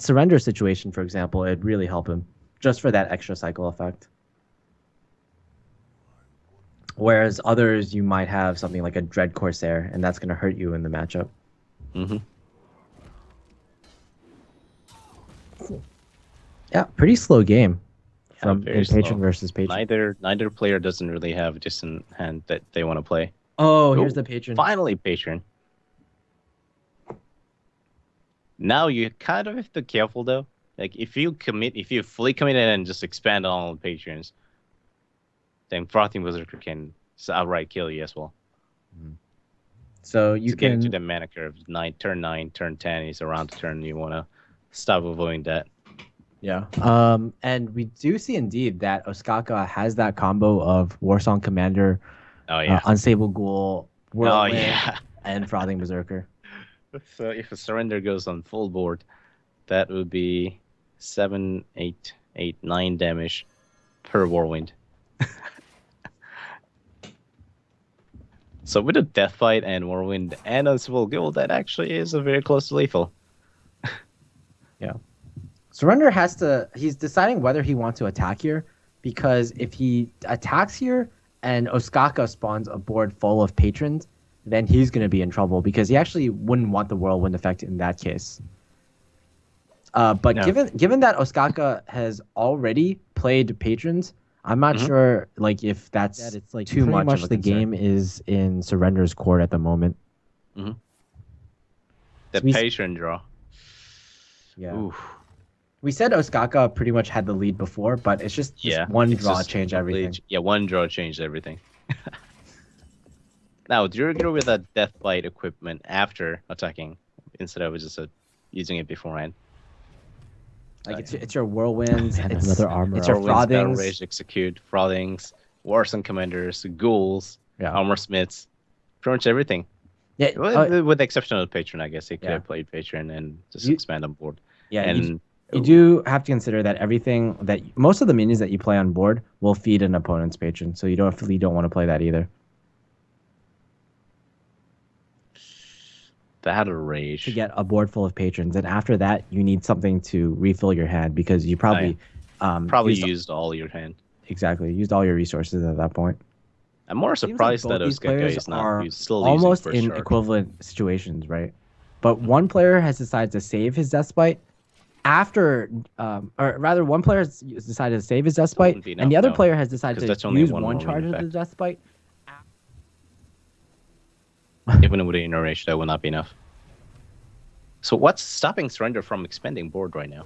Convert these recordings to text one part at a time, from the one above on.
surrender situation, for example, it'd really help him just for that extra cycle effect. Whereas others, you might have something like a Dread Corsair, and that's going to hurt you in the matchup. Mm-hmm. Yeah, pretty slow game from very patron slow. versus patron. Neither player doesn't really have a decent hand that they want to play. Oh, here's the patron. Finally, patron. Now you kind of have to be careful though. Like if you fully commit and just expand on all the patrons, then Frothing Berserker can outright kill you as well. So you can get into the mana curve. Turn 9, turn 10 is around the turn you want to stop avoiding that. Yeah. And we do see indeed that Ostkaka has that combo of Warsong Commander, Unstable Ghoul, Whirlwind, and Frothing Berserker. So if a surrender goes on full board, that would be 7, 8, 9 damage per Whirlwind. So with a Death Fight and Whirlwind and Unstable Ghoul, that actually is a very close to lethal. Yeah. Surrender has to... He's deciding whether he wants to attack here, because if he attacks here and Ostkaka spawns a board full of patrons, then he's going to be in trouble, because he actually wouldn't want the Whirlwind effect in that case. But no. given that Ostkaka has already played patrons, I'm not sure like if that's it's like too much of the game is in Surrender's court at the moment. The patron draw. Yeah. Oof. We said Ostkaka pretty much had the lead before, but it's just one draw changed everything. Yeah, one draw changed everything. Now, do you agree with that Death Bite equipment after attacking instead of just using it beforehand? Like it's your Whirlwinds and another armor. It's your Frothings. Rage Execute, Frothings, Warsong Commanders, Ghouls, Armor Smiths, pretty much everything. Yeah, with the exception of the Patron, I guess he could have played Patron and just expand on board. Yeah, and you do have to consider that everything that most of the minions that you play on board will feed an opponent's Patron, so you don't want to play that either. That rage to get a board full of patrons, and after that you need something to refill your hand, because you probably used all your hand. Exactly, used all your resources at that point. I'm more surprised that Ostkaka is not still almost in equivalent situations, right? But one player has decided to save his Death Spite after, or rather, one player has decided to save his Death Spite, and the other player has decided to use one charge of the Death Spite. Even with the inner rage, that will not be enough. So what's stopping Surrender from expanding board right now?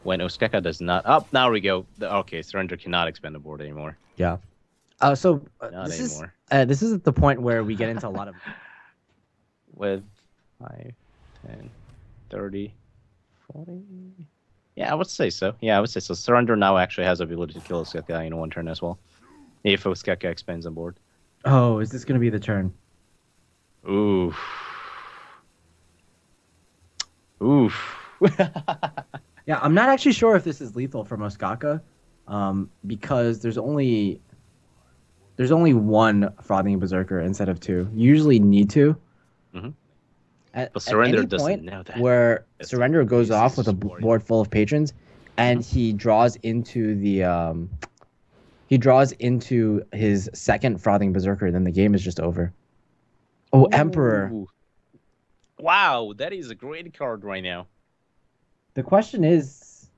When Ostkaka does not... Oh, now we go. Okay, Surrender cannot expand the board anymore. Yeah. This is at the point where we get into a lot of... With 5, 10, 30, 40... Yeah, I would say so. Yeah, I would say so. Surrender now actually has the ability to kill Ostkaka in one turn as well. If Ostkaka expands on board. Oh, is this going to be the turn? Oof. Yeah, I'm not actually sure if this is lethal for Ostkaka, because there's only one Frothing Berserker instead of two. You usually need two. But Surrender doesn't know that. Where Surrender goes off with a board full of patrons, and he draws into the his second Frothing Berserker, then the game is just over. Oh, Emperor. Wow, that is a great card right now. The question is,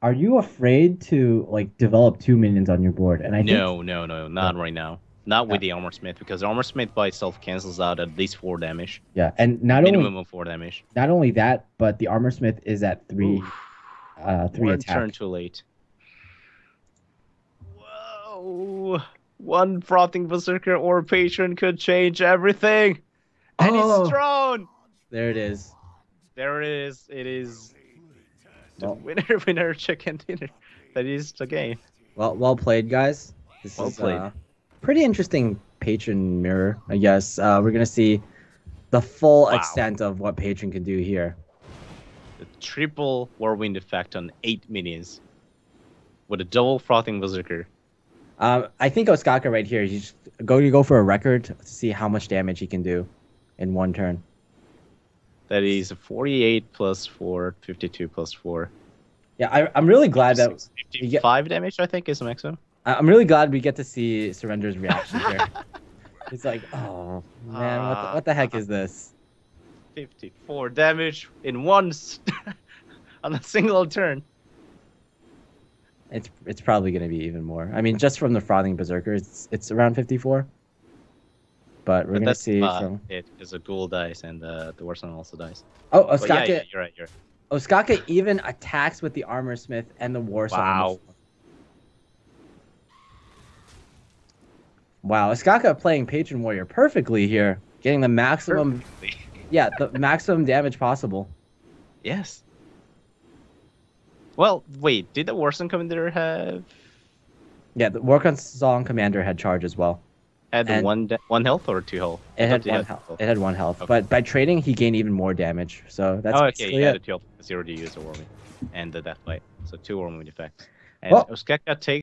are you afraid to like develop two minions on your board? And No, not right now. Not with the Armor Smith, because Armor Smith by itself cancels out at least 4 damage. Yeah, and minimum of 4 damage. Not only that, but the Armor Smith is at 3 attack. One turn too late. Whoa. One Frothing Berserker or Patron could change everything. And it's thrown. There it is. There it is. It is the winner, chicken dinner. That is the game. Well played, guys. This is pretty interesting Patron mirror, I guess. We're going to see the full extent of what Patron can do here. The triple Whirlwind effect on 8 minions with a double Frothing Berserker. I think Ostkaka right here, you go for a record to see how much damage he can do in one turn. That is 48 plus 4, 52 plus 4. Yeah, I'm really glad that we get. 55 damage, I think, is the maximum. I'm really glad we get to see Surrender's reaction here. He's like, oh man, what the heck is this? 54 damage in once on a single turn. It's probably gonna be even more. I mean, just from the frothing berserker, it's around 54. But we're gonna see from it is a ghoul dice and the worst one also dies. Oh, But Ostkaka. yeah, you're right. Ostkaka even attacks with the armor smith and the war saw. Wow. Wow, Ostkaka playing patron warrior perfectly here, getting the maximum. Yeah, the maximum damage possible. Yes. Well, wait, did the Warson Commander have... Yeah, the Warcon Song Commander had charge as well. Had one health or 2 health? It had one health. It had 1 health. Okay. But by trading, he gained even more damage. So that's okay. He had a 2 health, 0 to use a Warming. And the Death Bite. So 2 Warming effects. And well, Ostkaka takes